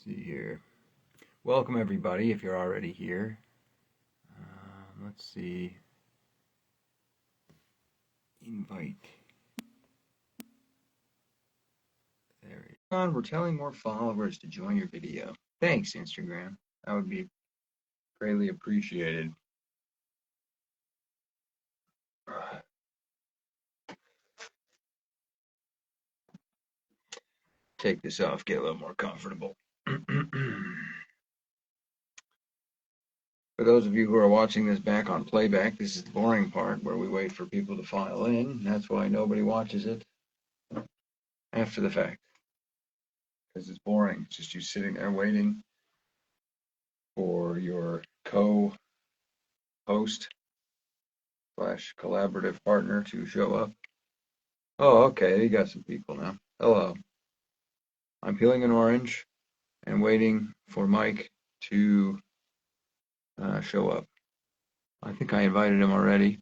see here. Welcome everybody if you're already here. Let's see. Invite. There it is. We're telling more followers to join your video. Thanks, Instagram. That would be greatly appreciated. Take this off, get a little more comfortable. For those of you who are watching this back on playback, this is the boring part where we wait for people to file in. That's why nobody watches it after the fact. Because it's boring. It's just you sitting there waiting for your co-host / collaborative partner to show up. Oh, okay, you got some people now. Hello. I'm peeling an orange and waiting for Mike to show up. I think I invited him already.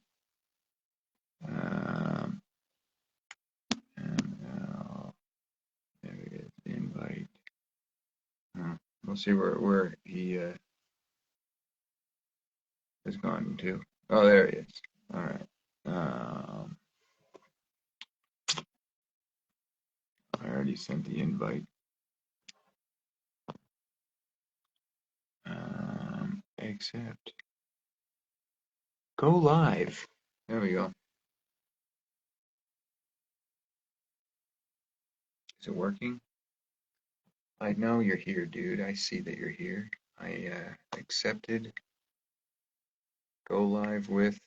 There it is, the invite. We'll see where he has gone to. Oh, there he is. All right. I already sent the invite. Accept. Go live. There we go. Is it working? I know you're here, dude. I see that you're here. I accepted. Go live with.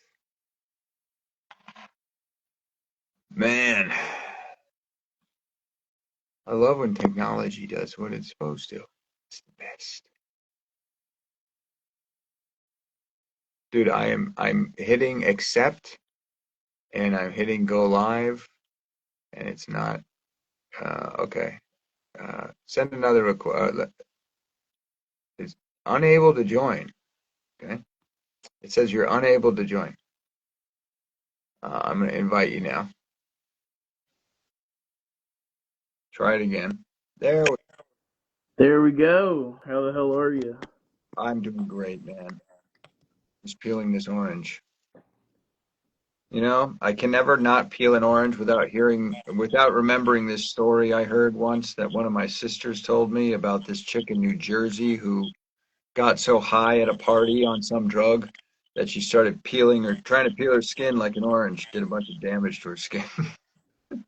Man, I love when technology does what it's supposed to. It's the best. Dude, I'm hitting accept and I'm hitting go live and it's not okay. Send another request. It's unable to join. Okay. It says you're unable to join. I'm going to invite you now. Try it again. There we go. How the hell are you? I'm doing great, man. Just peeling this orange. You know, I can never not peel an orange without remembering this story I heard once that one of my sisters told me about this chick in New Jersey who got so high at a party on some drug that she started trying to peel her skin like an orange, did a bunch of damage to her skin.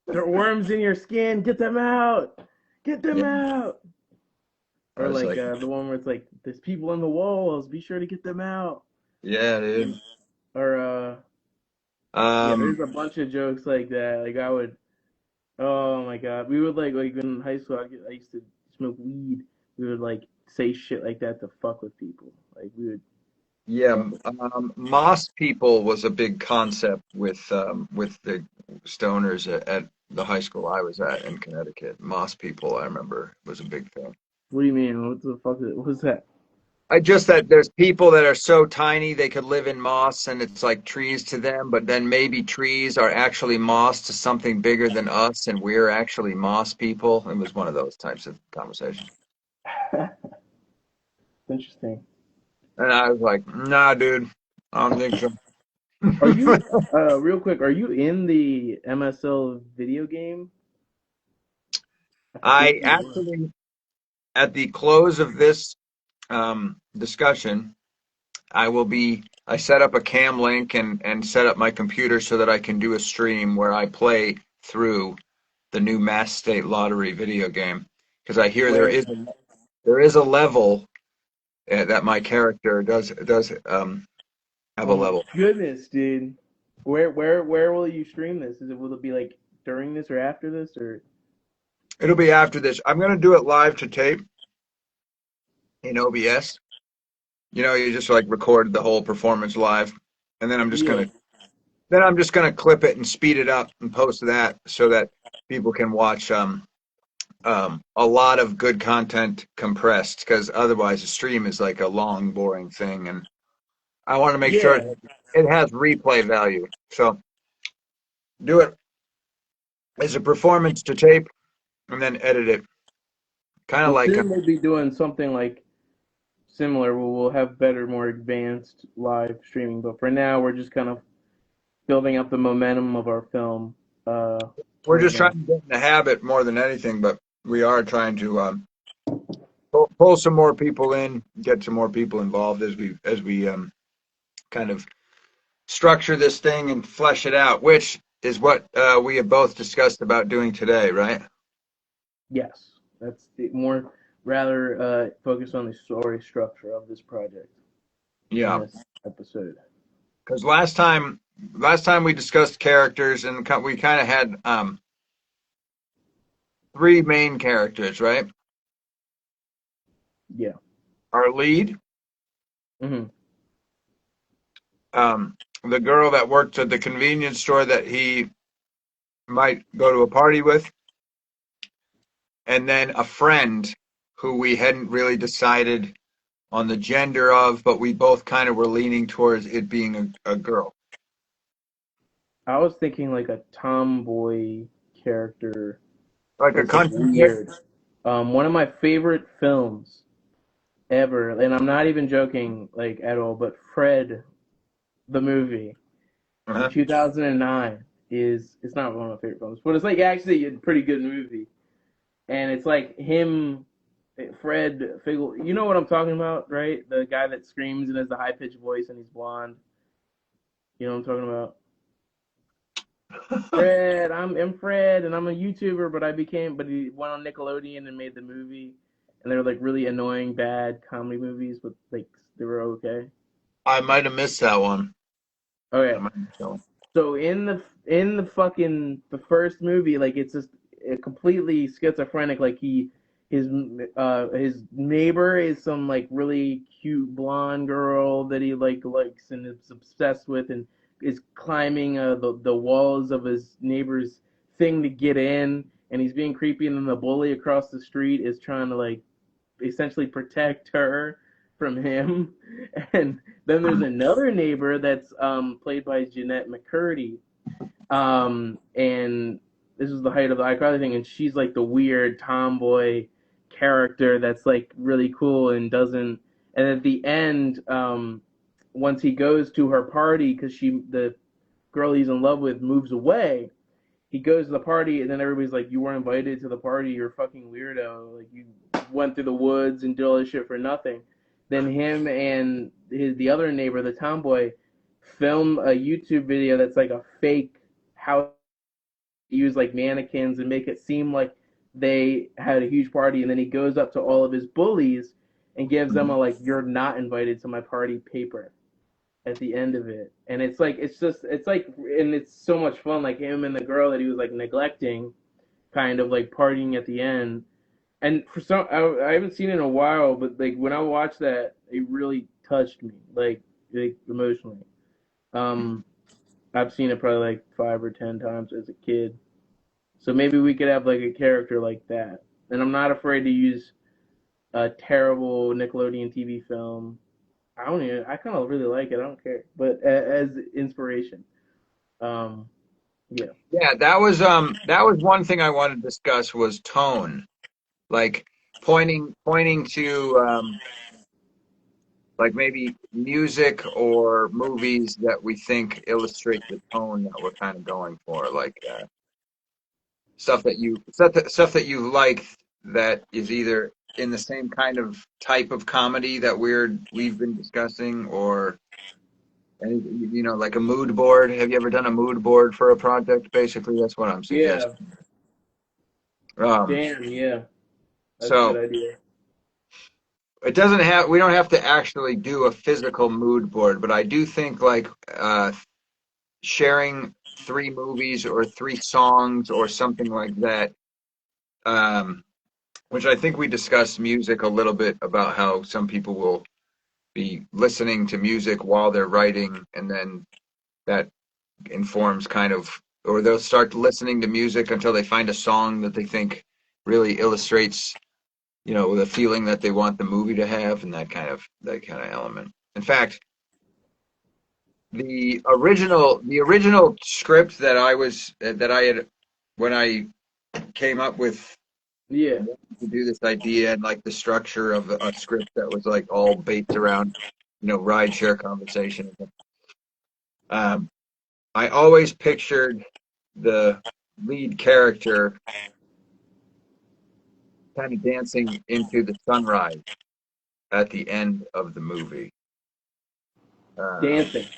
There are worms in your skin. Get them out. Get them Yeah, out. I Or was like like, the one where it's like, there's people on the walls. Be sure to get them out. yeah, dude. Or yeah, Um, there's a bunch of jokes like that. Like I would, oh my god, we would like in high school. I used to smoke weed. We would like say shit like that to fuck with people. Like we would yeah, fuck with. Moss people was a big concept with the stoners at the high school I was at in Connecticut. Moss people, I remember, was a big thing. What do you mean? What the fuck? What's that? I just that there's people that are so tiny they could live in moss and it's like trees to them, but then maybe trees are actually moss to something bigger than us and we're actually moss people. It was one of those types of conversations. Interesting. And I was like, nah, dude, I don't think so. Are you real quick? Are you in the MSL video game? I I think you were. actually, at the close of this discussion, I set up a cam link and set up my computer so that I can do a stream where I play through the new Mass State Lottery video game because I hear Where? there is a level that my character does have a Oh my level. goodness, dude. Where will you stream this? Will it be like during this or after this or? It'll be after this. I'm gonna do it live to tape in OBS. You know, you just like record the whole performance live, and Yeah. then I'm just gonna clip it and speed it up and post that so that people can watch a lot of good content compressed because otherwise the stream is like a long, boring thing, and I want to make sure Yeah. it has replay value. So do it as a performance to tape and then edit it Kind of Well, like soon we'll be doing something like similar where we'll have better, more advanced live streaming. But for now, we're just kind of building up the momentum of our film we're right just trying now. to get in the habit more than anything, but we are trying to pull some more people in, get some more people involved as we kind of structure this thing and flesh it out, which is what we have both discussed about doing today, right? Yes, that's the more rather focused on the story structure of this project in Yeah, this episode. because last time we discussed characters and we kind of had three main characters, right? Yeah. Our lead, Hmm. um, the girl that worked at the convenience store that he might go to a party with, and then a friend who we hadn't really decided on the gender of, but we both kind of were leaning towards it being a girl. I was thinking like a tomboy character Like a that's like country kid. weird. One of my favorite films ever, and I'm not even joking like at all, but Fred the movie in Uh-huh. 2009 is it's not one of my favorite films, but it's like actually a pretty good movie. And it's like him, Fred Figgle. You know what I'm talking about, right? The guy that screams and has the high pitched voice and he's blonde. You know what I'm talking about? Fred, I'm Fred, and I'm a YouTuber, but he went on Nickelodeon and made the movie, and they were like really annoying, bad comedy movies, but like they were okay. I might have missed that one. I Okay, might have missed that one. so in the fucking the first movie, like it's just completely schizophrenic. Like his neighbor is some like really cute blonde girl that he like likes and is obsessed with, and is climbing the walls of his neighbor's thing to get in, and he's being creepy, and then the bully across the street is trying to like essentially protect her from him. And then there's another neighbor that's played by Jeanette McCurdy, and this is the height of the iCarly thing, and she's like the weird tomboy character that's like really cool and doesn't. And at the end, once he goes to her party because the girl he's in love with moves away, he goes to the party, and then everybody's like, "You weren't invited to the party. You're a fucking weirdo. Like you went through the woods and did all this shit for nothing." Then him and the other neighbor, the tomboy, film a YouTube video that's like a fake house, use like mannequins and make it seem like they had a huge party, and then he goes up to all of his bullies and gives them a like "you're not invited to my party" paper at the end of it. And it's like it's like and it's so much fun, like him and the girl that he was like neglecting kind of like partying at the end. And for some I haven't seen it in a while, but like when I watched that it really touched me like emotionally. um I've seen it probably like 5 or 10 times as a kid, so maybe we could have like a character like that. And I'm not afraid to use a terrible Nickelodeon TV film. I don't even. I kind of really like it. I don't care, but as inspiration. Um, yeah, Yeah, that was one thing I wanted to discuss was tone. Like pointing to like maybe music or movies that we think illustrate the tone that we're kind of going for, like stuff that you like that is either in the same kind of type of comedy that we've been discussing, or any, like a mood board. Have you ever done a mood board for a project? Basically, that's what I'm yeah, suggesting. Um, damn, yeah, that's a good so idea. we don't have to actually do a physical mood board, but I do think like sharing three movies or three songs or something like that. Which I think we discussed music a little bit about how some people will be listening to music while they're writing, and then that informs kind of, or they'll start listening to music until they find a song that they think really illustrates, the feeling that they want the movie to have, and that kind of element. In fact, the original script that I had when I came up with Yeah. To do this idea and like the structure of a script that was like all based around, rideshare conversation. Um, I always pictured the lead character kind of dancing into the sunrise at the end of the movie. Um, Dancing.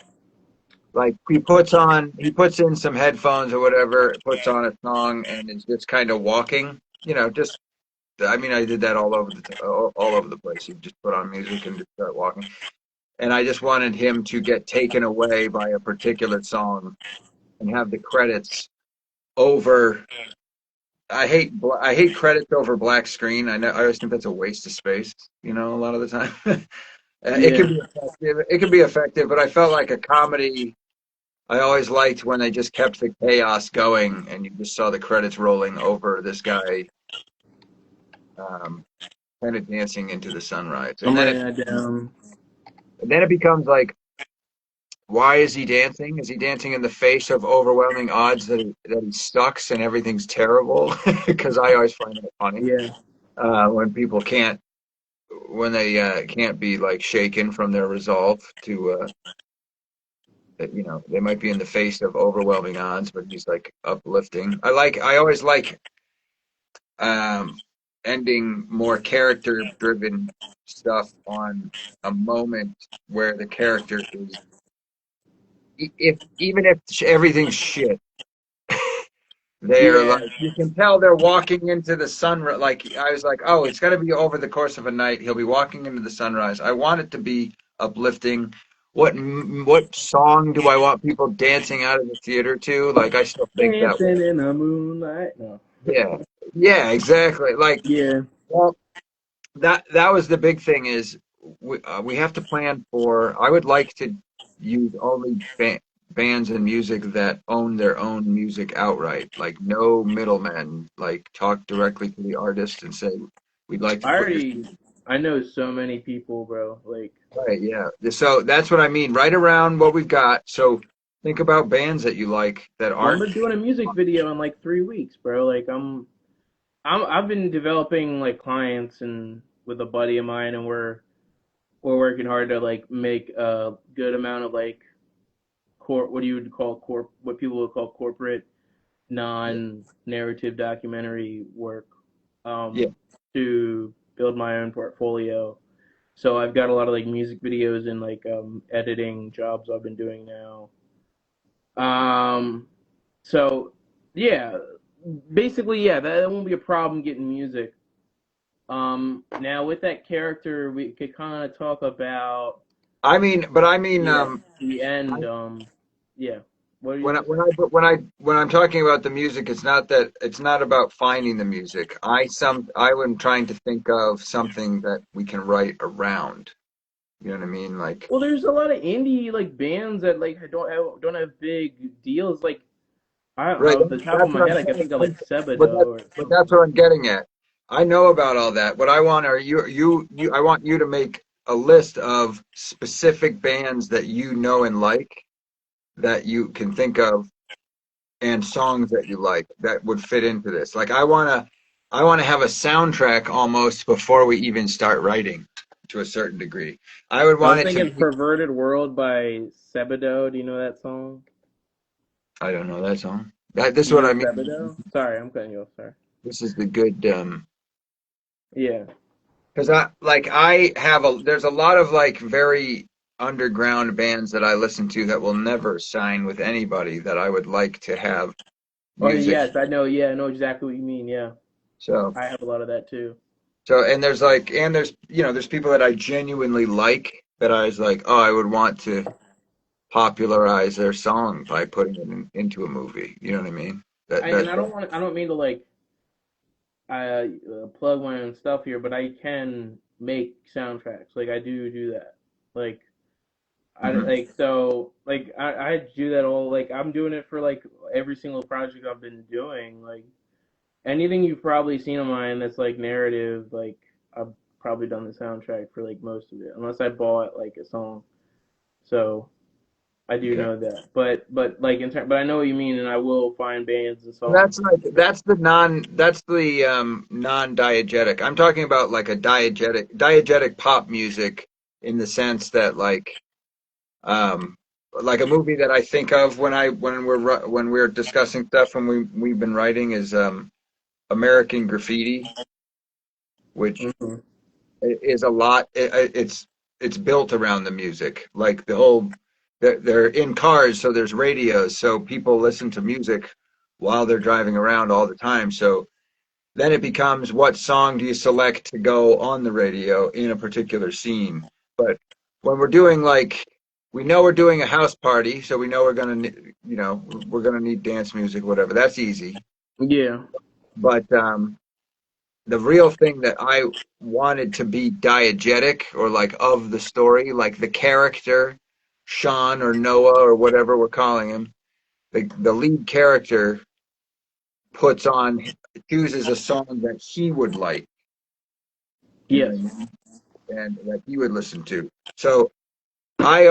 like he puts in some headphones or whatever, puts on a song and is just kind of walking. Just I mean, I did that all over the place. You just put on music and just start walking. And I just wanted him to get taken away by a particular song and have the credits over. I hate credits over black screen. I always think that's a waste of space. A lot of the time. It can Yeah. be effective. It can be effective, but I felt like a comedy. I always liked when they just kept the chaos going and you just saw the credits rolling over this guy, um, kind of dancing into the sunrise, and I'm then writing that down. it becomes like, why is he dancing? Is he dancing in the face of overwhelming odds that he sucks and everything's terrible? Because I always find it funny Yeah. when people can't be like shaken from their resolve to that they might be in the face of overwhelming odds, but he's like uplifting. I always like um, ending more character driven stuff on a moment where the character is, if even if everything's shit. They're Yeah. like, you can tell they're walking into the sun. Like I was like, oh, it's got to be over the course of a night. He'll be walking into the sunrise. I want it to be uplifting. What song do I want people dancing out of the theater to? Like I still think that way. Dancing in the moonlight. No. Yeah, yeah, exactly. Like, Yeah. well, that was the big thing is we have to plan for. I would like to use only bands and music that own their own music outright, like no middlemen. Like talk directly to the artist and say, "We'd like to I put your." already I know so many people, bro. Like, Right, yeah. So that's what I mean. Right around what we've got. So think about bands that you like that well, aren't. I'm doing a music video in like 3 weeks, bro. Like, I've been developing like clients and with a buddy of mine, and we're working hard to like make a good amount of like what do you would call what people would call corporate Yeah, non-narrative documentary work, yeah. to build my own portfolio. So I've got a lot of like music videos and like editing jobs I've been doing now. Um, so yeah, basically yeah, that won't be a problem getting music. Now with that character, we could kind of talk about I mean, yeah the end. I, Yeah, what are you when I, gonna when say? I when I'm talking about the music, it's not about finding the music. I am trying to think of something that we can write around. You know what I mean? Like, Well, there's a lot of indie like bands that like don't have big deals. Like I right? off the top of That's my what head, I'm I can saying. think of like But Sebado that or but something. that's what I'm getting at. I know about all that. What I want are you. I want you to make a list of specific bands that you know and like that you can think of, and songs that you like that would fit into this. Like I want to have a soundtrack almost before we even start writing to a certain degree. I would I want was it to thinking be. "Perverted World" by Sebado. Do you know that song? I don't know that song. This is You what know I mean. Sebado? Sorry, I'm cutting you off. Sorry. This is the good Yeah. because I have there's a lot of like very underground bands that I listen to that will never sign with anybody that I would like to have Oh music. yes, I know. Yeah, I know exactly what you mean. Yeah, So I have a lot of that too. and there's people that I genuinely like that I was like, oh, I would want to popularize their song by putting it into a movie. You know what I mean? That And that, I that I don't mean to like plug my own stuff here, but I can make soundtracks. Like I do that. Like I mhm. like so like I do that all like I'm doing it for like every single project I've been doing. Like anything you've probably seen of mine that's like narrative, like I've probably done the soundtrack for like most of it, unless I bought like a song. So I do Okay. know that, but like but I know what you mean, and I will find bands and songs. That's the non-diegetic. I'm talking about like a diegetic pop music in the sense that um like a movie that I think of when we're discussing stuff when we've been writing is American Graffiti, which Hmm. is a lot. It's built around the music, like the whole. They're in cars, so there's radios, so people listen to music while they're driving around all the time. So then it becomes what song do you select to go on the radio in a particular scene. But when we're doing we know we're doing a house party, so we know we're gonna need dance music, whatever. That's easy. Yeah. But the real thing that I wanted to be diegetic or like of the story, like the character, Sean or Noah or whatever we're calling him, the lead character puts on chooses a song that he would like, you know what I Yes. mean? And that he would listen to. So I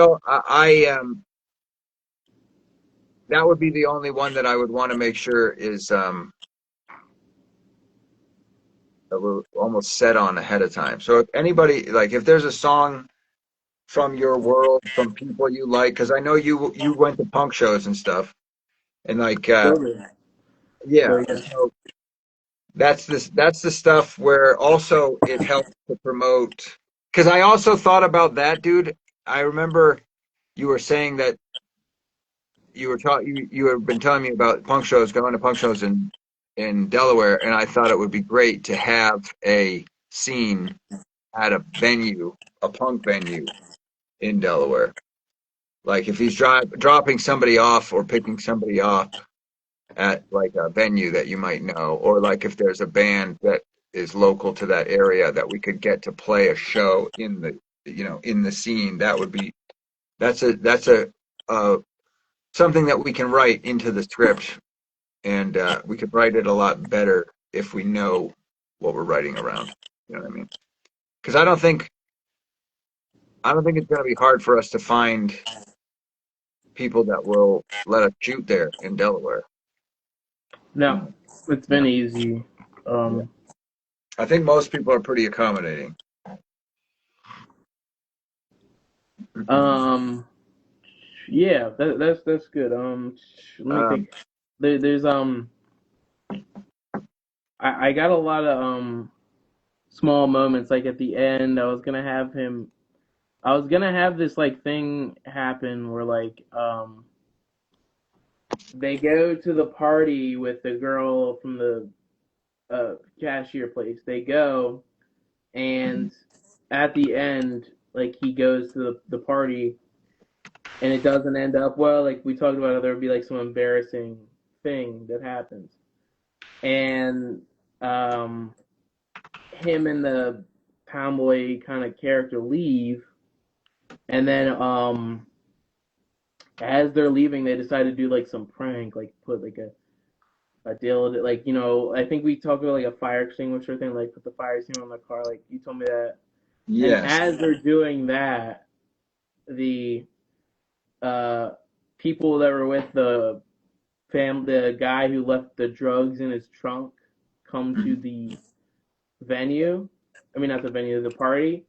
that would be the only one that I would want to make sure is that we're almost set on ahead of time. So if anybody if there's a song from your world, from people you like, because I know you went to punk shows and stuff, and Totally. yeah, So yeah. so that's the stuff where also it helps to promote. Because I also thought about that, dude. I remember you were saying that you have been telling me about punk shows, going to punk shows in Delaware, and I thought it would be great to have a scene at a venue, a punk venue in Delaware. Like if he's dropping somebody off or picking somebody up at like a venue that you might know, or like if there's a band that is local to that area that we could get to play a show in the scene, that's a something that we can write into the script, and we could write it a lot better if we know what we're writing around. You know what I mean? Because I don't think it's going to be hard for us to find people that will let us shoot there in Delaware. You No, know, it's yeah, been easy. yeah. Um, I think most people are pretty accommodating. um, yeah, that's good. Let me Um, think. There's I got a lot of small moments. Like at the end, I was gonna have this like thing happen where like they go to the party with the girl from the cashier place. They go, and at the end, like he goes to the party, and it doesn't end up well. Like we talked about, there would be like some embarrassing thing that happens, and um, him and the tomboy kind of character leave, and then as they're leaving, they decide to do like some prank, like put like a deal, like I think we talked about like a fire extinguisher thing, like put the fire extinguisher on the car, like you told me that. And yes. as they're doing that, the uh, people that were with the guy who left the drugs in his trunk, come to the venue. I mean, not the venue, the party,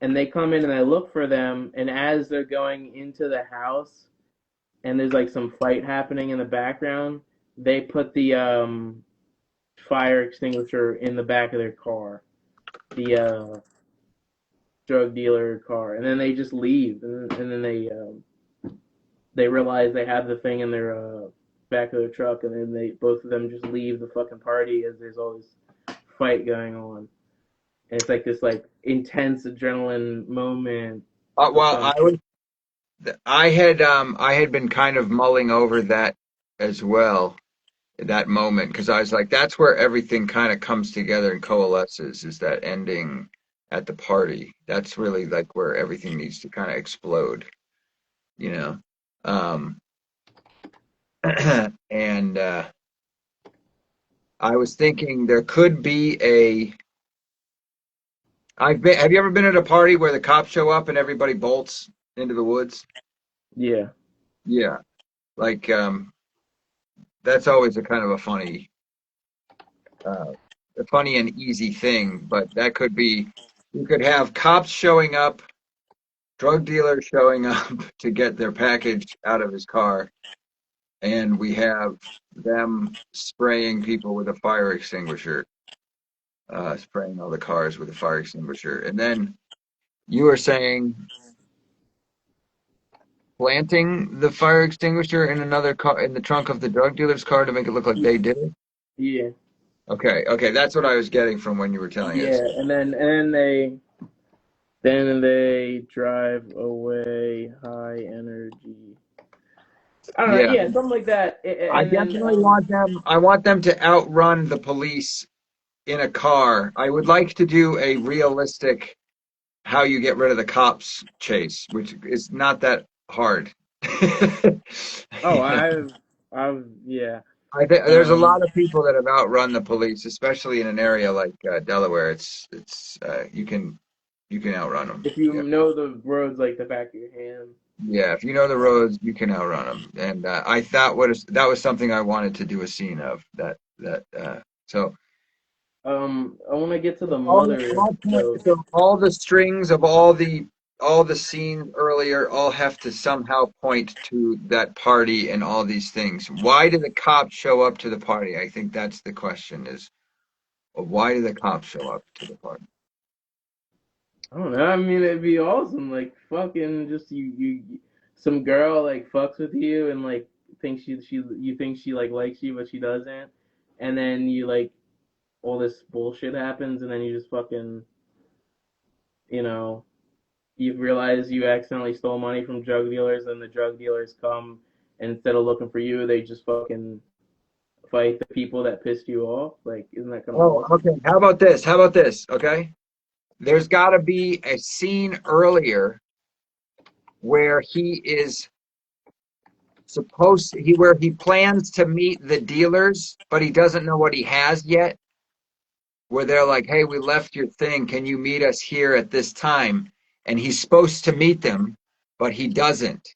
and they come in and I look for them. And as they're going into the house, and there's like some fight happening in the background, they put the fire extinguisher in the back of their car, the drug dealer car, and then they just leave, and then they realize they have the thing in their back of their truck, and then they both of them just leave the fucking party as there's all this fight going on, and it's like this like intense adrenaline moment or Well, something. I had been kind of mulling over that as well, that moment, because I was like, that's where everything kind of comes together and coalesces, is that ending at the party. That's really like where everything needs to kind of explode, you know? Um, and I was thinking there could be have you ever been at a party where the cops show up and everybody bolts into the woods? Yeah. Yeah, like that's always a kind of uh, a funny and easy thing. But that could be you could have cops showing up, drug dealers showing up to get their package out of his car, and we have them spraying people with a fire extinguisher, spraying all the cars with a fire extinguisher, and then you were saying planting the fire extinguisher in another car in the trunk of the drug dealer's car to make it look like they did it. Yeah, Okay, okay, that's what I was getting from when you were telling yeah, us. and then they drive away high energy. I don't know. Yeah, Yeah, something like that. I And then definitely want them. I want them to outrun the police in a car. I would like to do a realistic how you get rid of the cops chase, which is not that hard. oh, You know, I've yeah. I think there's a Um, lot of people that have outrun the police, especially in an area like Delaware. It's you can outrun them. if you Yeah, know the roads like the back of your hand. yeah. If you know the roads, you can outrun them. And I thought that was something I wanted to do a scene of that. So I want to get to the all, mother. all So so all the strings of all the scenes earlier all have to somehow point to that party and all these things. Why do the cops show up to the party? I think that's the question is why do the cops show up to the party? I don't know. I mean, it'd be awesome. Like fucking just some girl like fucks with you and like thinks she you think she like likes you, but she doesn't. And then you like all this bullshit happens, and then you just fucking you know you realize you accidentally stole money from drug dealers, and the drug dealers come, and instead of looking for you, they just fucking fight the people that pissed you off. Like, isn't that kind of Oh, awesome? okay. How about this? How about this? Okay. There's got to be a scene earlier where where he plans to meet the dealers, but he doesn't know what he has yet. Where they're like, "Hey, we left your thing. Can you meet us here at this time?" And he's supposed to meet them, but he doesn't.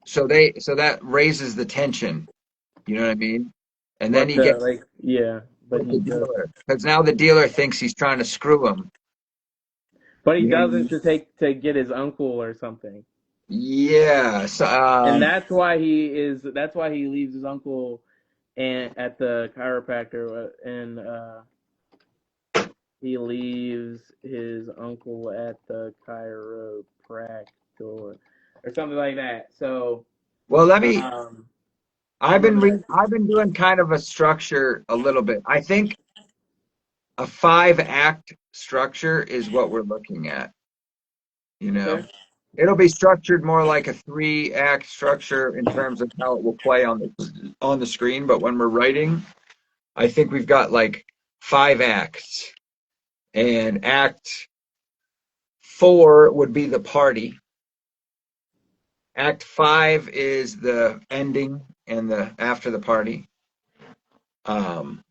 So that raises the tension. You know what I mean? And then But he gets like yeah, but with the he does. dealer because now the dealer thinks he's trying to screw him. But he You know what I doesn't mean? to get his uncle or something. Yeah. So, And that's why he leaves his uncle and at the chiropractor and he leaves his uncle at the chiropractor or something like that. So well, um I've been doing kind of a structure a little bit. I think a 5 act structure is what we're looking at, you know. okay. It'll be structured more like a 3 act structure in terms of how it will play on the screen, but when we're writing, I think we've got like 5 acts. And act 4 would be the party. Act 5 is the ending and the after the party. Um,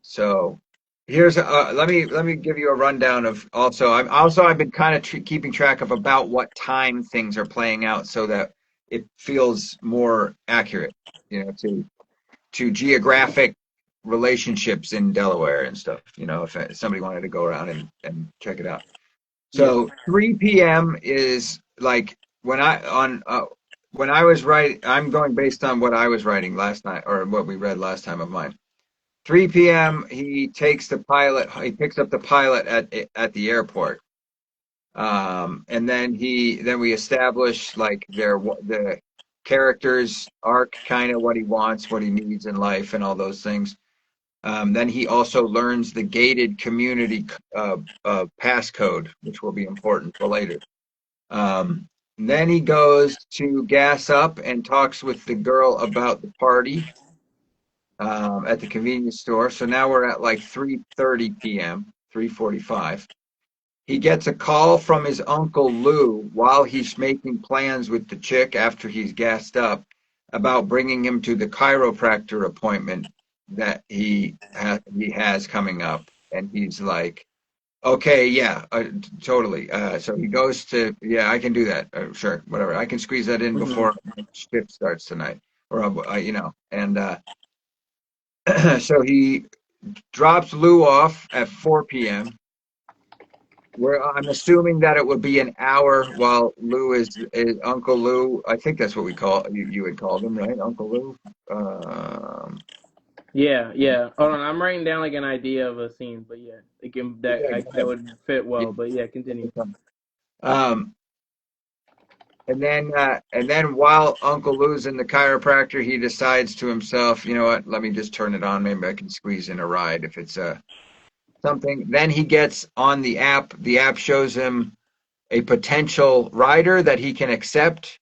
So here's let me give you a rundown of I've been kind of keeping track of about what time things are playing out so that it feels more accurate, to geographic relationships in Delaware and stuff, if somebody wanted to go around and check it out. Yeah. So 3 p.m. is like when I was writing, I'm going based on what I was writing last night or what we read last time of mine. 3 p.m. He takes the pilot. He picks up the pilot at the airport, and then we establish like the character's arc, kind of what he wants, what he needs in life, and all those things. Then he also learns the gated community passcode, which will be important for later. Then he goes to gas up and talks with the girl about the party at the convenience store. So now we're at like 3:30 p.m., 3:45. He gets a call from his uncle Lou while he's making plans with the chick after he's gassed up about bringing him to the chiropractor appointment that he has coming up. And he's like, Okay, yeah, totally. So he goes to, yeah, I can do that. Sure, whatever. I can squeeze that in Hmm. before my shift starts tonight, or and so he drops Lou off at 4 p.m. Where I'm assuming that it would be an hour while Lou is Uncle Lou. I think that's what we call you would call him, right? Uncle Lou. Um, Yeah, yeah. Hold on, I'm writing down like an idea of a scene, but yeah, it can yeah, go that ahead. would fit Yeah, well. But yeah, continue. um, and then while Uncle Lou's in the chiropractor, he decides to himself, you know what? Let me just turn it on. Maybe I can squeeze in a ride if it's something. Then he gets on the app. The app shows him a potential rider that he can accept,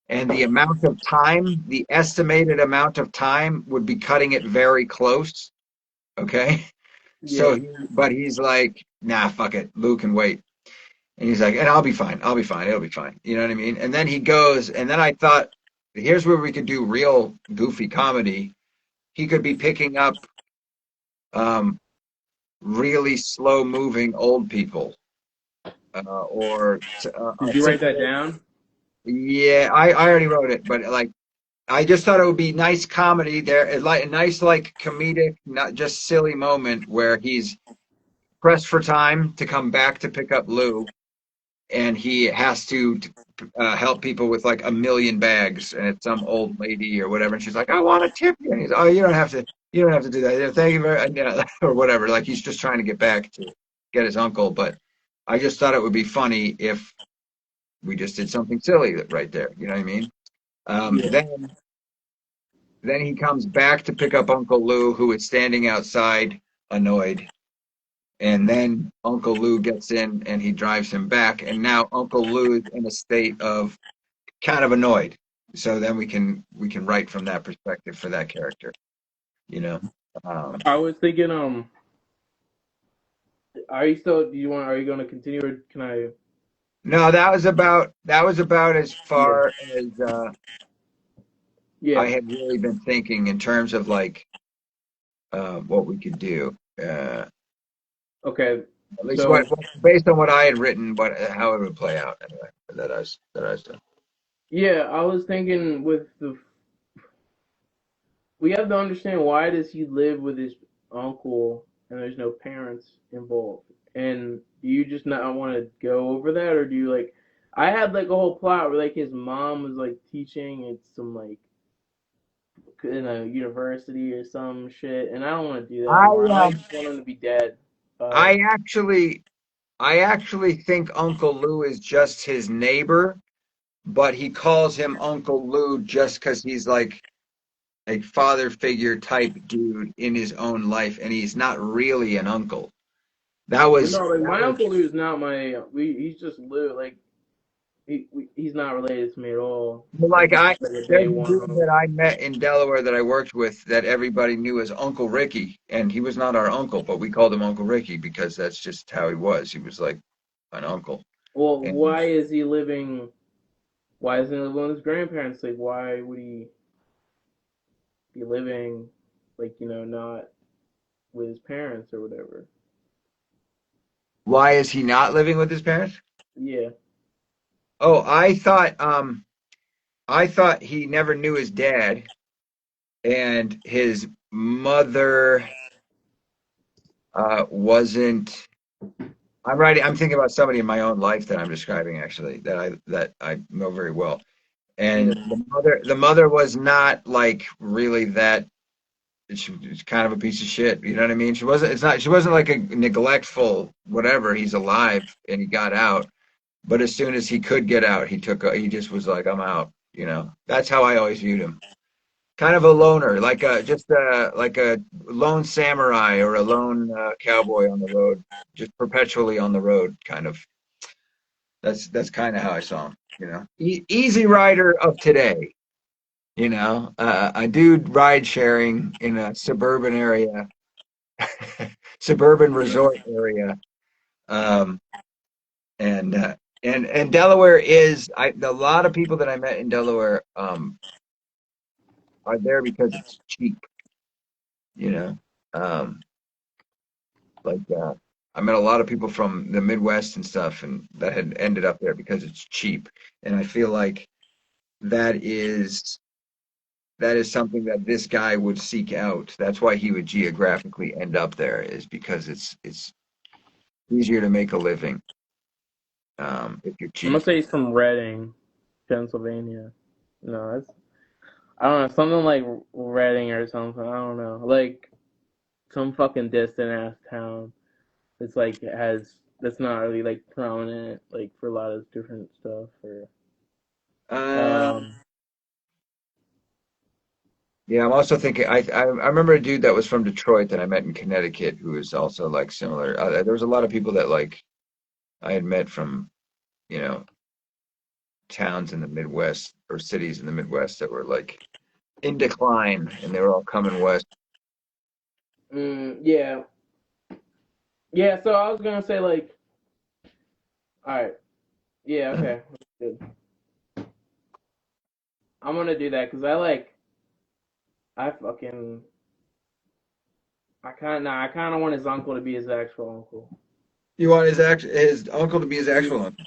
and the amount of time, the estimated amount of time would be cutting it very close. Okay. So Yeah, but he's like, nah, fuck it. Lou can wait. And he's like, and I'll be fine. I'll be fine. It'll be fine. You know what I mean? And then he goes, and then I thought, here's where we could do real goofy comedy. He could be picking up um, really slow moving old people or did a you write that situation. down? Yeah, I already wrote it, but like I just thought it would be nice comedy there, like a nice like comedic, not just silly moment where he's pressed for time to come back to pick up Lou, and he has to help people with like a million bags, and it's some old lady or whatever, and she's like, "I want to tip you," and he's, "Oh, you don't have to do that. Thank you very," or whatever. Like he's just trying to get back to get his uncle, but I just thought it would be funny if we just did something silly right there. You know what I mean? Um, Yeah. then then he comes back to pick up Uncle Lou, who is standing outside, annoyed. And then Uncle Lou gets in and he drives him back. And now Uncle Lou is in a state of kind of annoyed. So then we can write from that perspective for that character, you know. Um, I was thinking, are you still? Do you want? Are you going to continue, or can I? no, that was about as Yeah, far as I yeah. had really been thinking in terms of like what we could do. Okay, At least so based on what I had written, what how it would play out anyway. That I was done. yeah, I was thinking with the we have to understand why does he live with his uncle and there's no parents involved. And do you just not want to go over that, or do you like? I had like a whole plot where like his mom was like teaching at some like in a university or some shit, and I don't want to do that I anymore. I um just want him to be dead. Uh, I actually I actually think Uncle Lou is just his neighbor, but he calls him Uncle Lou just because he's like a father figure type dude in his own life, and he's not really an uncle. That but was no, like that my was uncle is not my. He's just live like he's not related to me at all. Like like this I is like a day there's a one dude home. that I met in Delaware that I worked with that everybody knew as Uncle Ricky, and he was not our uncle, but we called him Uncle Ricky because that's just how he was. He was like an uncle. Well, And why is he living? Why isn't he living with his grandparents? Like, why would he be living, like, not with his parents or whatever? why is he not living with his parents? Yeah. Oh, I thought he never knew his dad, and his mother wasn't. I'm thinking about somebody in my own life that I'm describing actually that I know very well. Yeah. And the mother was not like really that. She was kind of a piece of shit. You know what I mean? She wasn't. It's not. She wasn't like a neglectful whatever. He's alive and he got out. But as soon as he could get out, he just was like, I'm out. You know, that's how I always viewed him. Kind of a loner, like a lone samurai or a lone cowboy on the road, just perpetually on the road. Kind of. That's kind of how I saw him. You know, easy rider of today. You know, a dude ride sharing in a suburban area, suburban Yeah. resort area. Um, and and Delaware is a lot of people that I met in Delaware are there because it's cheap, you know. Um, like that. I met a lot of people from the Midwest and stuff, and that had ended up there because it's cheap. And I feel like that is that is something that this guy would seek out. That's why he would geographically end up there, is because it's easier to make a living if you're I'm gonna cheap. say he's from Reading, Pennsylvania. No, it's I don't know, something like Reading or something. I don't know, like some fucking distant ass town. It's like it has that's not really like prominent like for a lot of different stuff. Or Um, um, yeah, I'm also thinking. I remember a dude that was from Detroit that I met in Connecticut who was also like similar. There was a lot of people that like I had met from you know towns in the Midwest or cities in the Midwest that were like in decline, and they were all coming west. yeah, yeah. So I was gonna say like, all right, yeah, okay, good. I'm gonna do that because I fucking I kind of want his uncle to be his actual uncle. You want his uncle to be his actual uncle?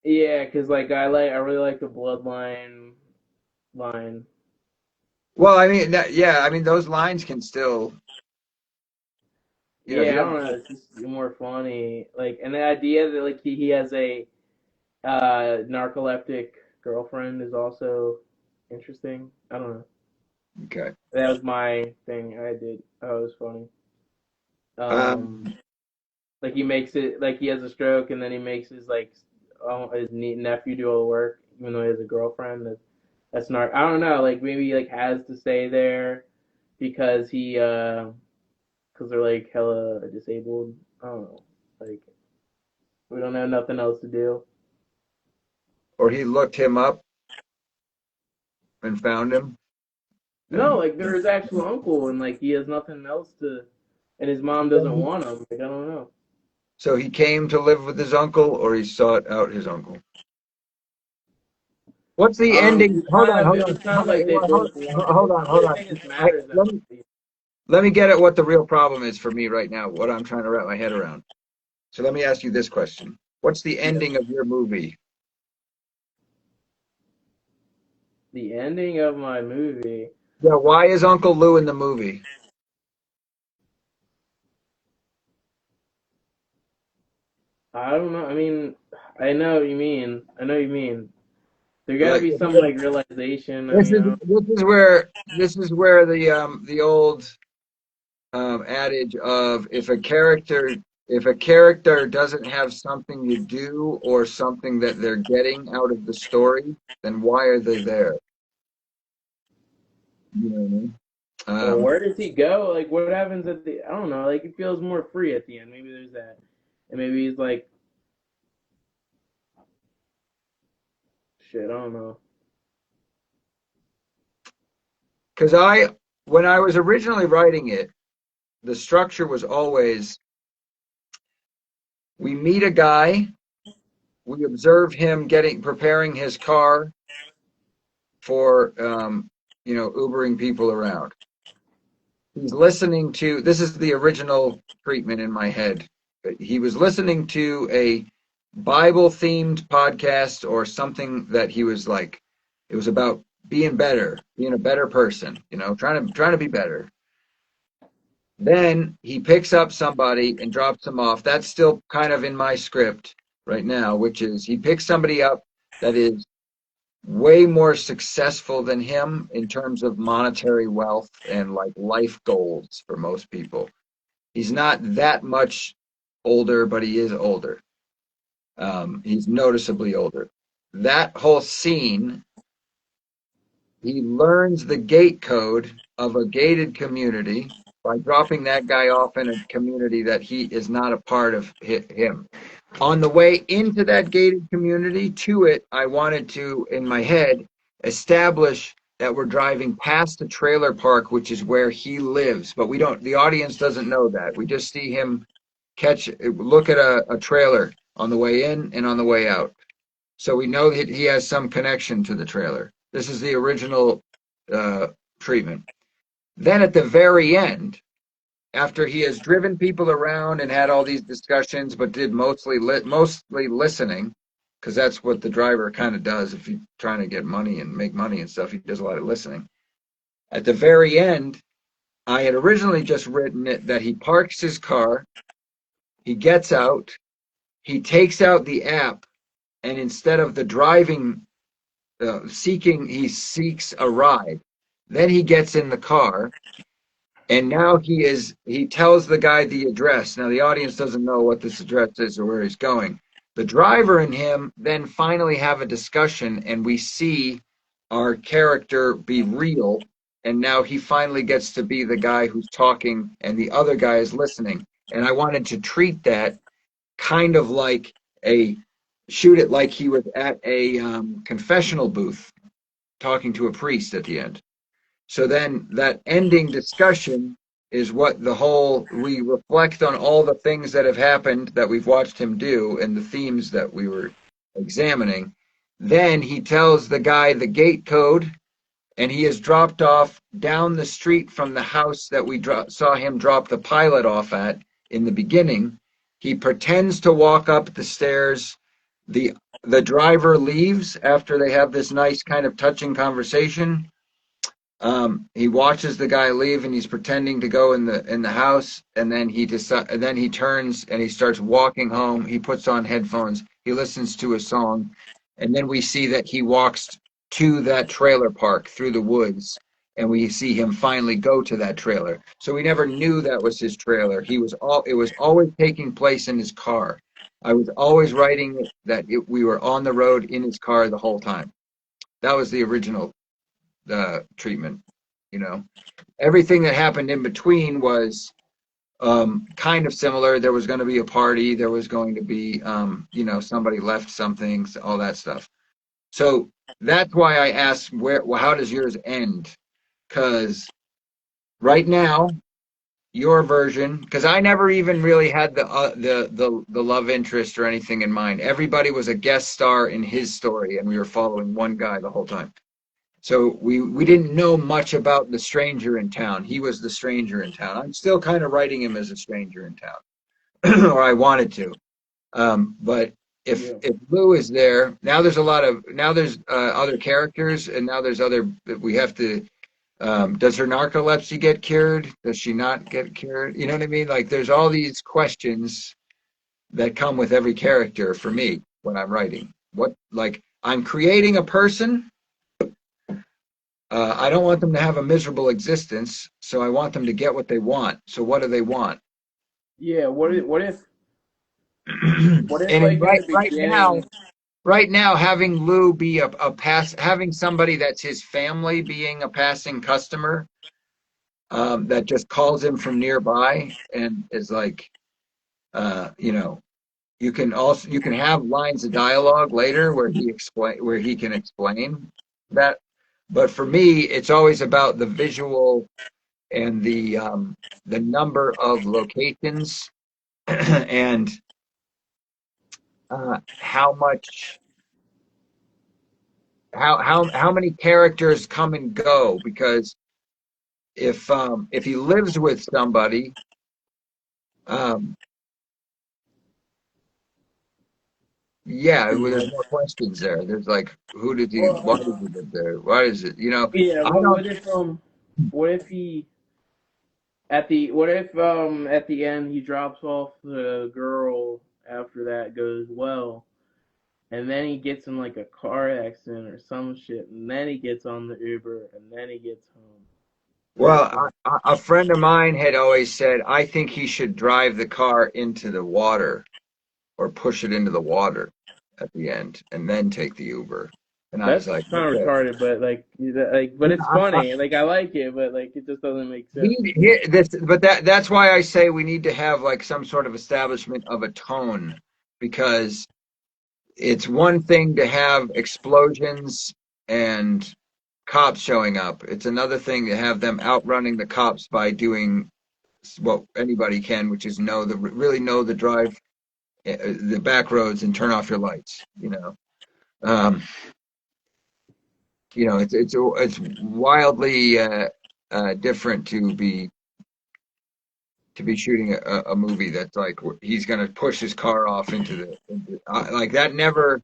Yeah, because I really like the bloodline line. Well, I mean, yeah, I mean those lines can still, if you Yeah, I have, don't know. It's just more funny. Like, and the idea that like he has a narcoleptic girlfriend is also interesting. I don't know. okay. That was my thing. I did. Oh, it was funny. Um, Like he makes it like he has a stroke, and then he makes his nephew do all the work, even though he has a girlfriend. That's not. I don't know. Like maybe he like has to stay there because because they're like hella disabled. I don't know. Like we don't have nothing else to do. or he looked him up and found him, No, and like they're his actual uncle, and like he has nothing else to, and his mom doesn't want him. Like I don't know. so he came to live with his uncle, or he sought out his uncle. What's the ending? Hold on, hold It on, was kind of hold on, like they both wanted hold it. I on, don't hold really on. think this matters that Let much. me let me get at what the real problem is for me right now. What I'm trying to wrap my head around. So let me ask you this question: what's the Yeah. ending of your movie? The ending of my movie. Yeah, why is Uncle Lou in the movie? I don't know. I mean, I know what you mean. I know what you mean. There got to Like be some like realization. I this mean, is I don't. this is where the old adage of if a character doesn't have something to do or something that they're getting out of the story, then why are they there? You know what I mean? Well, Um, where does he go? Like, what happens at the? I don't know. Like, it feels more free at the end. Maybe there's that, and maybe he's like, shit. I don't know. because when I was originally writing it, the structure was always we meet a guy, we observe him preparing his car for Ubering people around. He's listening to this is the original treatment in my head. He was listening to a Bible themed podcast or something that he was like it was about being better, being a better person, trying to be better. Then he picks up somebody and drops them off. That's still kind of in my script right now, which is he picks somebody up that is way more successful than him in terms of monetary wealth and like life goals for most people. He's not that much older, but he is older. He's noticeably older. That whole scene, he learns the gate code of a gated community by dropping that guy off in a community that he is not a part of him. On the way into that gated community to it, I wanted to, in my head, establish that we're driving past the trailer park, which is where he lives. But the audience doesn't know that. We just see him look at a trailer on the way in and on the way out. So we know that he has some connection to the trailer. This is the original uh, treatment. Then at the very end, after he has driven people around and had all these discussions, but did mostly listening, because that's what the driver kind of does if he's trying to get money and make money and stuff. He does a lot of listening. At the very end, I had originally just written it that he parks his car, he gets out, he takes out the app, and instead of the driving, he seeks a ride. Then he gets in the car, and now he tells the guy the address. Now the audience doesn't know what this address is or where he's going. The driver and him then finally have a discussion, and we see our character be real, and now he finally gets to be the guy who's talking and the other guy is listening. And I wanted to treat that kind of like a shoot it like he was at a confessional booth talking to a priest at the end. So then that ending discussion is what we reflect on all the things that have happened that we've watched him do and the themes that we were examining. Then he tells the guy the gate code, and he is dropped off down the street from the house that we saw him drop the pilot off at in the beginning. He pretends to walk up the stairs. The the driver leaves after they have this nice kind of touching conversation. He watches the guy leave, and he's pretending to go in the house, and then he turns and he starts walking home. He puts on headphones. He listens to a song, and then we see that he walks to that trailer park through the woods, and we see him finally go to that trailer. So we never knew that was his trailer. It was always taking place in his car. I was always writing we were on the road in his car the whole time. That was the original treatment. You know, everything that happened in between was kind of similar. There was going to be a party. There was going to be, somebody left something, all that stuff. So that's why I asked, how does yours end? Because right now, your version, because I never even really had the love interest or anything in mind. Everybody was a guest star in his story, and we were following one guy the whole time. So we didn't know much about the stranger in town. He was the stranger in town. I'm still kind of writing him as a stranger in town, or I wanted to. But if Lou is there, now there's other characters, and now there's other. We have to. Does her narcolepsy get cured? Does she not get cured? You know what I mean? Like there's all these questions that come with every character for me when I'm writing. I'm creating a person. I don't want them to have a miserable existence, so I want them to get what they want. So what do they want? Yeah. What if And like in the now, beginning? right now, having Lou be having somebody that's his family being a passing customer, that just calls him from nearby and is like, you know, you can have lines of dialogue later where he can explain that. But for me, it's always about the visual and the number of locations and how much how many characters come and go, because if he lives with somebody, um, yeah, well, Yeah. there's more questions there. There's like, Well, why does he live there? Why is it, yeah. I What if he at the end he drops off the girl after that goes well, and then he gets in like a car accident or some shit, and then he gets on the Uber, and then he gets home. Where's the a friend of mine had always said, I think he should drive the car into the water or push it into the water at the end and then take the Uber. And I was That's like, kind of okay. retarded, but but it's funny. Like I like it, but like it just doesn't make sense. That's why I say we need to have like some sort of establishment of a tone, because it's one thing to have explosions and cops showing up. It's another thing to have them outrunning the cops by doing what anybody can, which is really know the drive, the back roads, and turn off your lights. Um, it's wildly different to be to be shooting a movie that's like he's gonna push his car off like that never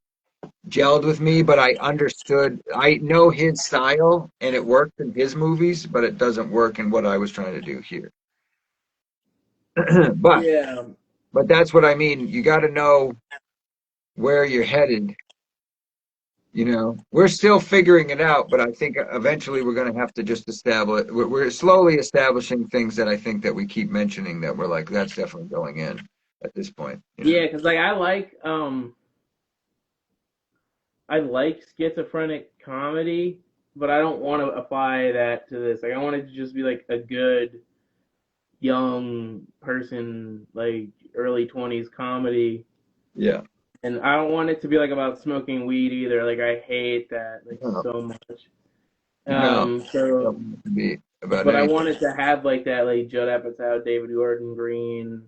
gelled with me, but I understood. I know his style, and it works in his movies, but it doesn't work in what I was trying to do here. but Yeah, but that's what I mean. You got to know where you're headed. We're still figuring it out, but I think eventually we're going to have to just establish. We're slowly establishing things that I think that we keep mentioning that we're like, that's definitely going in at this point. yeah, because like I like schizophrenic comedy, but I don't want to apply that to this. Like I want it to just be like a good young person, like early 20s comedy. Yeah. And I don't want it to be like about smoking weed either. Like I hate that like No, so much. no, So don't want it to be about but I anything. wanted to have like that like Judd Apatow, David Gordon Green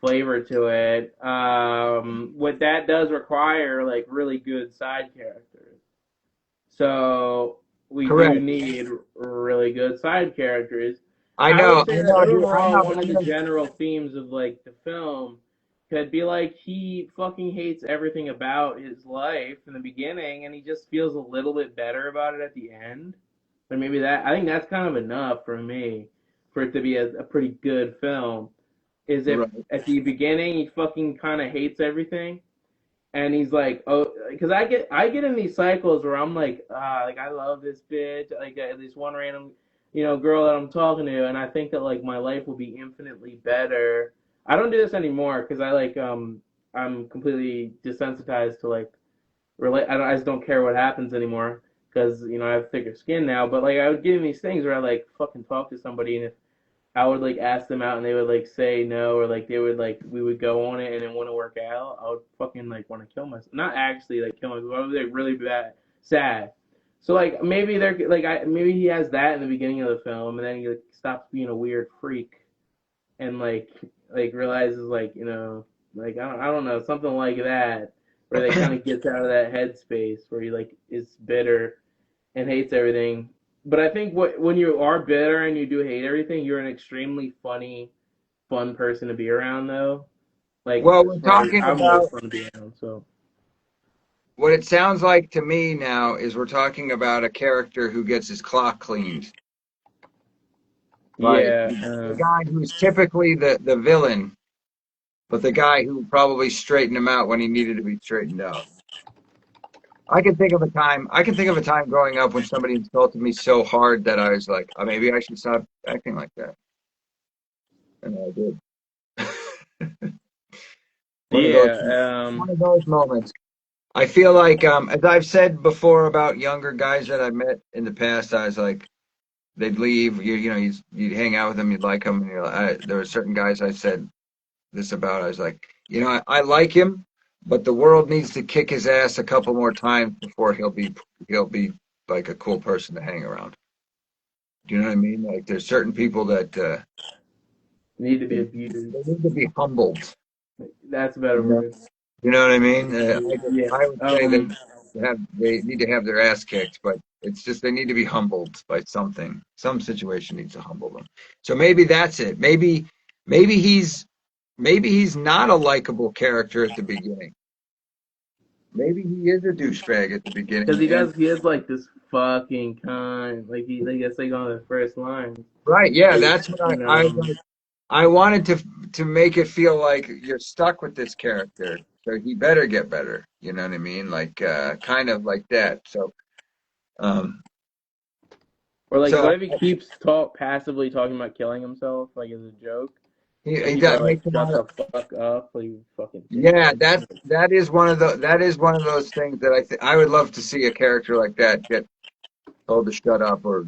flavor to it. What that does require like really good side characters. So we do Correct. need really good side characters. I I would know, say I that know, dude. I overall, know, one but of I'm the gonna. general themes of like the film could be like he fucking hates everything about his life in the beginning, and he just feels a little bit better about it at the end. But maybe that I think that's kind of enough for me for it to be a pretty good film. Is if Right. at the beginning he fucking kind of hates everything, and he's like, oh, because I get in these cycles where I'm like I love this bitch, like this one random, girl that I'm talking to, and I think that like my life will be infinitely better. I don't do this anymore because I'm completely desensitized to like relate. I just don't care what happens anymore because I have thicker skin now. But like I would get in these things where I like fucking talk to somebody, and if I would like ask them out and they would like say no, or like they would like we would go on it and it wouldn't work out, I would fucking like want to kill myself. Not actually like kill myself. I would be like really bad sad. So like maybe they're like maybe he has that in the beginning of the film and then he like stops being a weird freak and like realizes like like I don't know, something like that where they kind of gets out of that headspace where he like is bitter and hates everything. But I think when you are bitter and you do hate everything, you're an extremely funny, fun person to be around, though. Like Well, as we're far as talking I'm always about fun to be around. So what it sounds like to me now is we're talking about a character who gets his clock cleaned. Like yeah, the guy who's typically the villain, but the guy who probably straightened him out when he needed to be straightened out. I can think of a time growing up when somebody insulted me so hard that I was like, oh, maybe I should stop acting like that. And I did. One of those yeah, one of those moments. I feel like as I've said before about younger guys that I met in the past, I was like they'd leave, you'd hang out with them, you'd like them, and there were certain guys I said this about. I was like, I like him, but the world needs to kick his ass a couple more times before he'll be like a cool person to hang around. Do you know what I mean? Like there's certain people that need to be they, abused. they need to be humbled. That's a better You know, word. you know what I mean? Yeah. I would say they need to have their ass kicked, but it's just they need to be humbled by something. Some situation needs to humble them. So maybe that's it. Maybe he's maybe he's not a likable character at the beginning. Maybe he is a douchebag at the Because beginning. he And does, he is like this fucking kind. Like he, like that's like on the first line. right, yeah, Like, that's what you I know, like. I wanted to make it feel like you're stuck with this character, so he better get better. You know what I mean? Like kind of like that. Um, or like so what if he keeps passively talking about killing himself, like as a joke? And he people are does like, makes a "Shut lot of the fuck up! Like you fucking kill yeah. yourself." That is one of those things that I would love to see a character like that get told to shut up or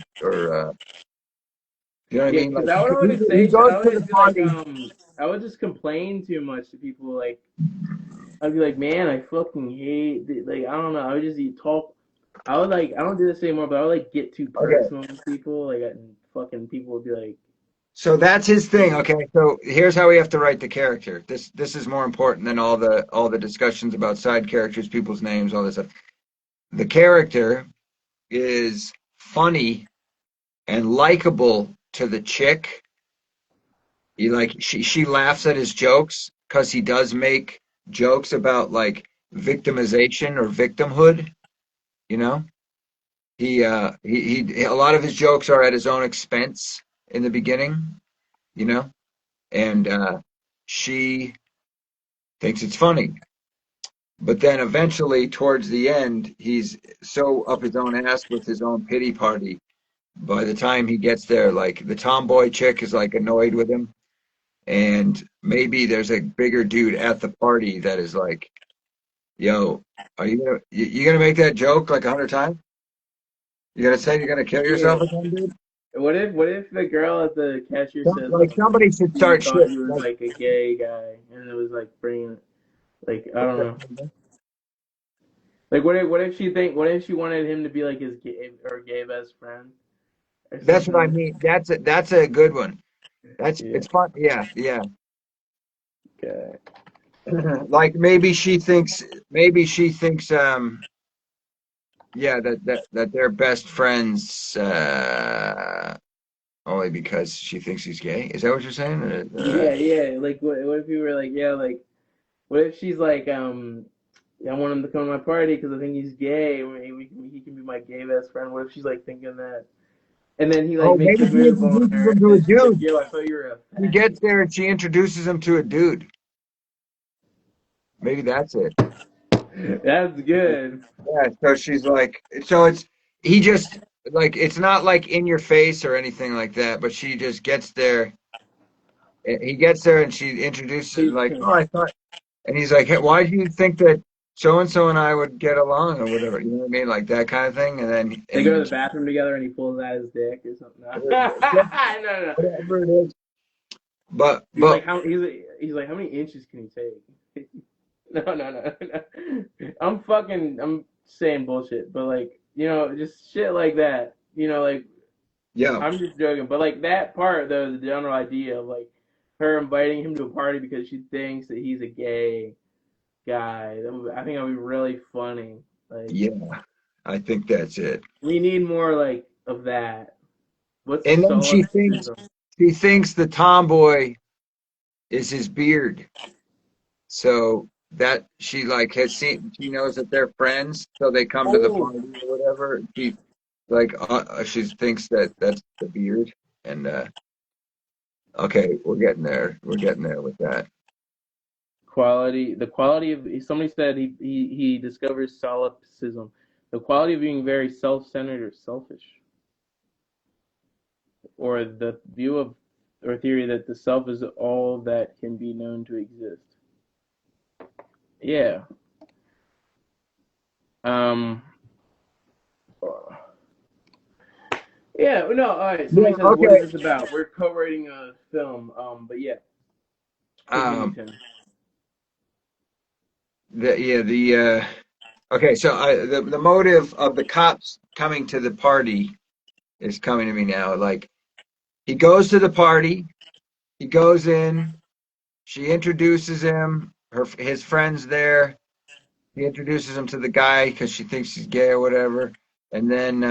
you know what I Yeah, mean? because Like I would always he say, goes I would to the always be like, party. I would just complain too much to people. Like, I'd be like, man, I fucking hate, like, I don't know. I would just talk. I would like, I don't do this anymore, but I would like get too Okay, personal with people. Like, and fucking people would be like, so that's his thing. Okay, so here's how we have to write the character. This is more important than all the discussions about side characters, people's names, all this stuff. The character is funny and likable to the chick, he like she laughs at his jokes because he does make jokes about like victimization or victimhood, you know. He a lot of his jokes are at his own expense in the beginning, you know, and she thinks it's funny. But then eventually, towards the end, he's so up his own ass with his own pity party. By the time he gets there, like the tomboy chick is like annoyed with him, and maybe there's a bigger dude at the party that is like, "Yo, are you gonna make that joke like 100 times? You gonna say you're gonna kill Yeah. yourself again, dude? What if the girl at the cashier says Like somebody should she start thought shit he was like." like a gay guy and it was like bringing like I don't know. Like what if she wanted him to be like his gay or gay best friend or That's what I something? mean. That's a good one. That's Yeah. it's fun. Yeah, yeah. Okay. Like maybe she thinks yeah that they're best friends only because she thinks he's gay. Is that what you're saying? Yeah, yeah. Like what if you were like yeah like what if she's like yeah, I want him to come to my party because I think he's gay. He can be my gay best friend. What if she's like thinking that? And then he like Oh, makes maybe a she move on introduces her, him and to a then she's like, dude. "Yo, I thought you were a He fag." gets there and she introduces him to a dude. Maybe that's it. That's good. Yeah, so she's like, so it's he just like it's not like in your face or anything like that, but she just gets there. He gets there and she introduces like, oh, I thought, and he's like, hey, why do you think that so and I would get along or whatever? You know what I mean, like that kind of thing. And then They go to and the bathroom together, and he pulls out his dick or something. No, no, no. whatever it is, but He's but like, he's like, how many inches can he take? No, no, no, no. I'm saying bullshit, but like, just shit like that. Like yeah, I'm just joking, but like that part though, the general idea of like her inviting him to a party because she thinks that he's a gay guy. I think that would be really funny. Like yeah, I think that's it. we need more like of that. What's the And then solipsism? she thinks the tomboy is his beard. So that she like has seen, she knows that they're friends, so they come to the Oh, party or whatever. She like she thinks that that's the beard, and okay, we're getting there. We're getting there with that. the quality of somebody said he discovers solipsism, the quality of being very self-centered or selfish, or the view of or theory that the self is all that can be known to exist. Yeah. Um. Yeah. No. All right. Yeah. Somebody says, "What is Okay. this about?" We're co-writing a film. But yeah. Continue, Um. Tim. The okay. So the motive of the cops coming to the party is coming to me now. Like he goes to the party. He goes in. She introduces him. His friends there. He introduces him to the guy because she thinks he's gay or whatever, and then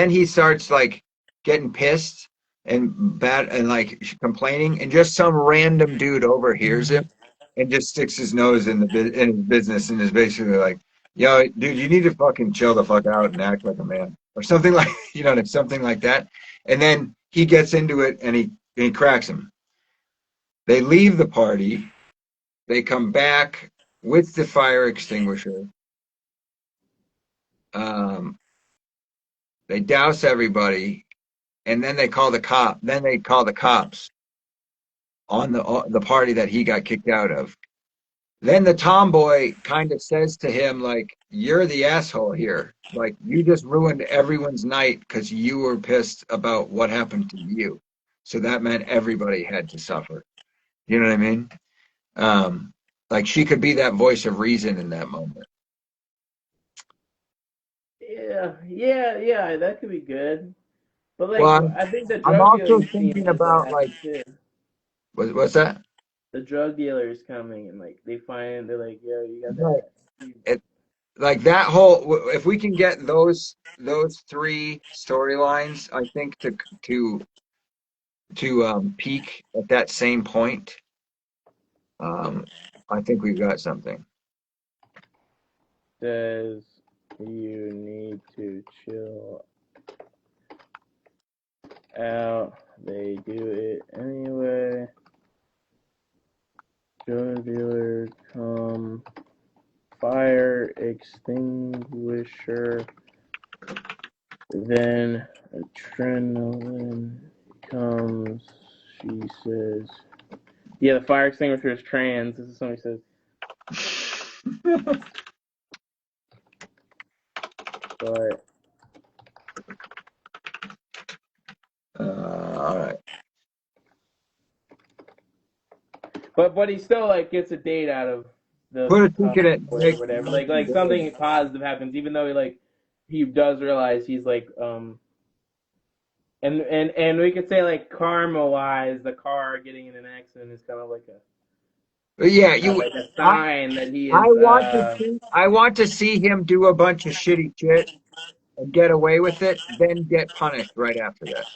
he starts like getting pissed and bad and like complaining, and just some random dude overhears him and just sticks his nose in his business and is basically like, "Yo, dude, you need to fucking chill the fuck out and act like a man," or something like something like that. And then he gets into it and he cracks him. They leave the party. They come back with the fire extinguisher. Um, they douse everybody, and then they call the cop. Then they call the cops on the party that he got kicked out of. Then the tomboy kind of says to him, like, "You're the asshole here. Like, you just ruined everyone's night because you were pissed about what happened to you. So that meant everybody had to suffer." You know what I mean? Um, like she could be that voice of reason in that moment. Yeah. Yeah. Yeah. That could be good. But Well, like, I think the I'm drug also dealing scene thinking is like about happy like too. what's that? The drug dealer is coming and like they find they're like, yo, you got Right. that. It, like that whole, if we can get those three storylines, I think to peak at that same point, um, I think we've got something. Says you need to chill out. They do it anyway. Drug dealer come. Fire extinguisher. Then adrenaline comes. She says. Yeah, the fire extinguisher is trans. This is somebody says. But All right. but he still like gets a date out of the Put a ticket at or Nick. whatever. Like something positive happens, even though he does realize he's and we could say like karma wise, the car getting in an accident is kind of like Yeah, like a I, sign that he I is want to see him do a bunch of shitty shit and get away with it, then get punished right after that.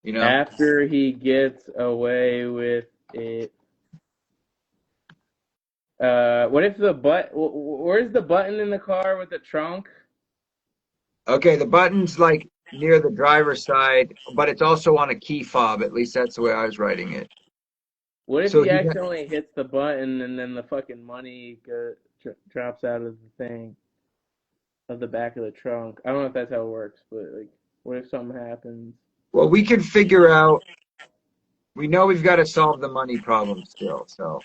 You know? after he gets away with it. What if where's the button in the car with the trunk? Okay, the button's like near the driver's side, but it's also on a key fob. At least that's the way I was writing it. What if So he he got, accidentally hits the button and then the fucking money drops out of the thing of the back of the trunk? I don't know if that's how it works, but like, what if something happens? well, we can figure out. We know we've got to solve the money problem still. So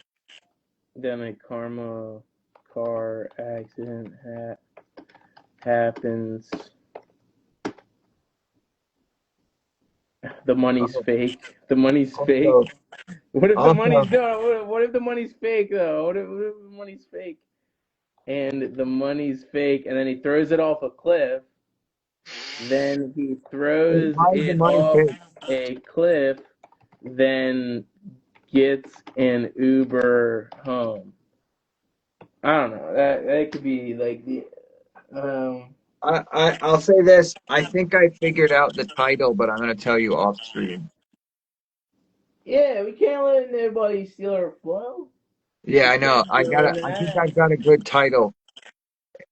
Then a karma car accident happens. The money's oh, fake. The money's fake. also, What if the money's also, no? What if the money's fake though? What if the money's fake? And the money's fake, and then he throws it off a cliff. Then he throws why is the it money off paid? a cliff. Then gets an Uber home. I don't know. That could be like the I'll say this. I think I figured out the title, but I'm going to tell you off stream. yeah. We can't let anybody steal our flow. Yeah, We I know. can't do I think that. I've got a good title,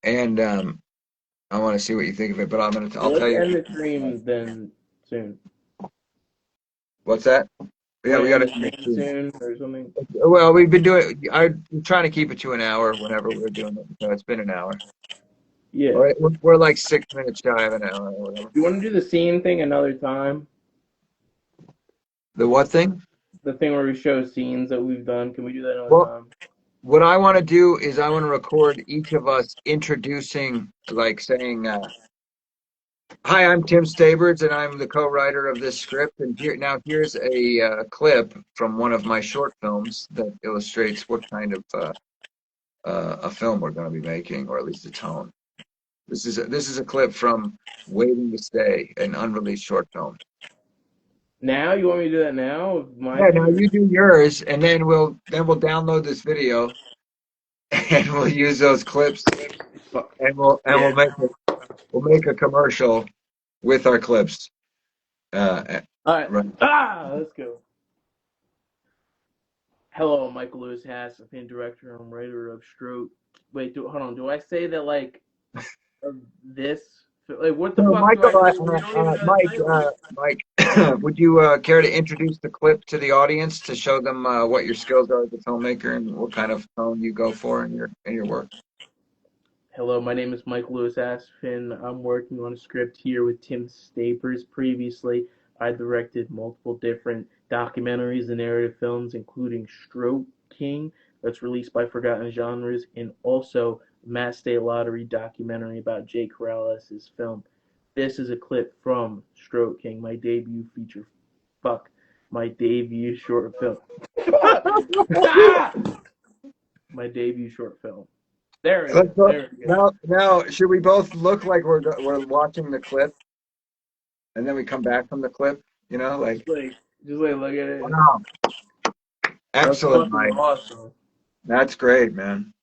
and I want to see what you think of it. But Yeah, I'll tell let's you. end the stream then soon. What's that? You Yeah, want we to got end to the stream soon or something? Well, we've been doing. I'm trying to keep it to an hour whenever we're doing it. So it's been an hour. Yeah. All right, we're like 6 minutes shy of an hour or whatever. You want to do the scene thing another time? The what thing? The thing where we show scenes that we've done. Can we do that another Well, time? what I want to do is I want to record each of us introducing, like saying, "Hi, I'm Tim Staberds, and I'm the co-writer of this script. And here's a clip from one of my short films that illustrates what kind of a film we're going to be making, or at least the tone. This is a clip from Waiting to Stay, an unreleased short film. Now you want me to do that now with my Yeah, now thing? you do yours, and then we'll download this video, and we'll use those clips, Fuck. and Yeah. we'll make a commercial with our clips. All right. Right. Let's go. Hello, I'm Michael Lewis Hass, a film director and writer of Stroke. Wait, hold on. Do I say that like of this? Like, what the So, fuck do Michael, I say? We don't even know the Mike, title. Mike, would you care to introduce the clip to the audience to show them what your skills are as a filmmaker and what kind of tone you go for in your work? Hello, my name is Michael Lewis Aspin. I'm working on a script here with Tim Stapers. Previously, I directed multiple different documentaries and narrative films, including Stroke King, that's released by Forgotten Genres, and also a Mass State Lottery documentary about Jay Corrales' film. This is a clip from Stroke King, my debut feature. Fuck, my debut short film. Fuck! Ah! My debut short film. There it Let's is. go. There we go. Now, should we both look like we're watching the clip, and then we come back from the clip? You know, like, Just like look at it. wow, That's excellent, fucking Mike. awesome. That's great, man.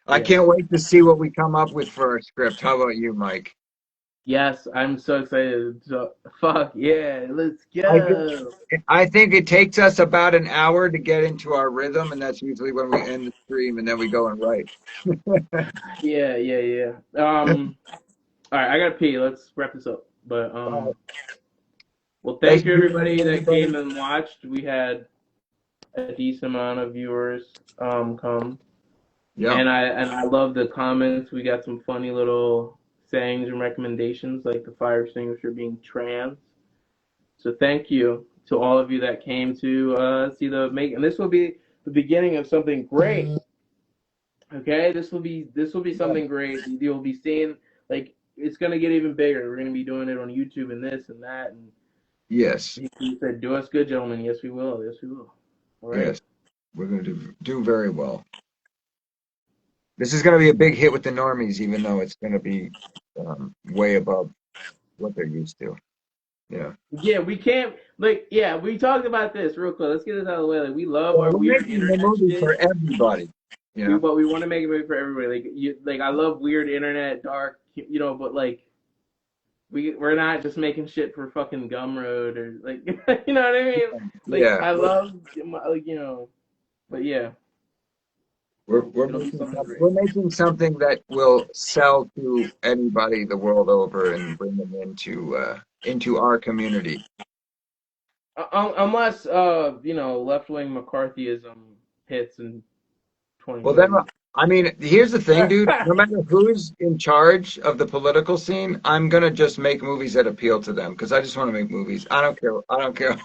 I Yes. can't wait to see what we come up with for our script. How about you, Mike? Yes, I'm so excited. So, fuck yeah, let's I think go. I think it takes us about an hour to get into our rhythm, and that's usually when we end the stream, and then we go and write. Yeah, yeah, yeah. All right, I gotta pee. Let's wrap this up. But well, Thanks thank for you being everybody here, that came everybody. and watched. We had a decent amount of viewers come, Yeah. and I love the comments. We got some funny little sayings and recommendations, like the fire extinguisher being trans. So thank you to all of you that came to see the make, and this will be the beginning of something great. Okay, this will be something great. You'll be seeing, like, it's gonna get even bigger. We're gonna be doing it on YouTube and this and that. And Yes. he said, "Do us good, gentlemen." Yes, we will. Yes, we will. All right. Yes. We're going to do very well. This is going to be a big hit with the normies, even though it's going to be way above what they're used to. Yeah. Yeah, we can't, like, yeah, we talked about this real quick. Let's get this out of the way. Like, we love Well, our we're weird making the internet movie shit. for everybody. You know. But we want to make it for everybody. Like I love weird internet, dark, but like we're not just making shit for fucking Gumroad or like, you know what I mean? Like Yeah. I love, like, but yeah, it'll be something great. We're making something that will sell to anybody the world over and bring them into our community. Unless left wing McCarthyism hits in Well, then, 2030. I mean, here's the thing, dude. No matter who's in charge of the political scene, I'm gonna just make movies that appeal to them because I just want to make movies. I don't care. I don't care.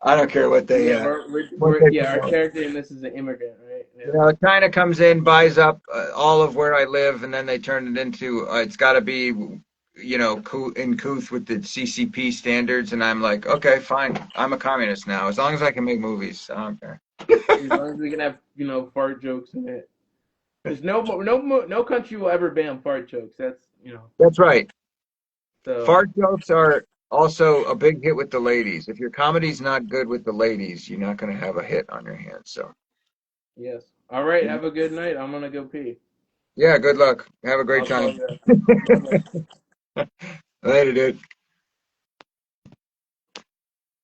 I don't care Yeah, what they our promote. character in this is an immigrant, right? You Yeah. know, China comes in, buys up all of where I live, and then they turn it into it's got to be, in couth with the CCP standards. And I'm like, okay, fine. I'm a communist now. As long as I can make movies, I don't care. As long as we can have fart jokes in it. Because no country will ever ban fart jokes. That's. That's right. So Fart jokes are also a big hit with the ladies. If your comedy's not good with the ladies, you're not going to have a hit on your hands. So, yes. All right. Have a good night. I'm gonna go pee. yeah, good luck. Have a great I'll call time. you. Bye bye. Later, dude.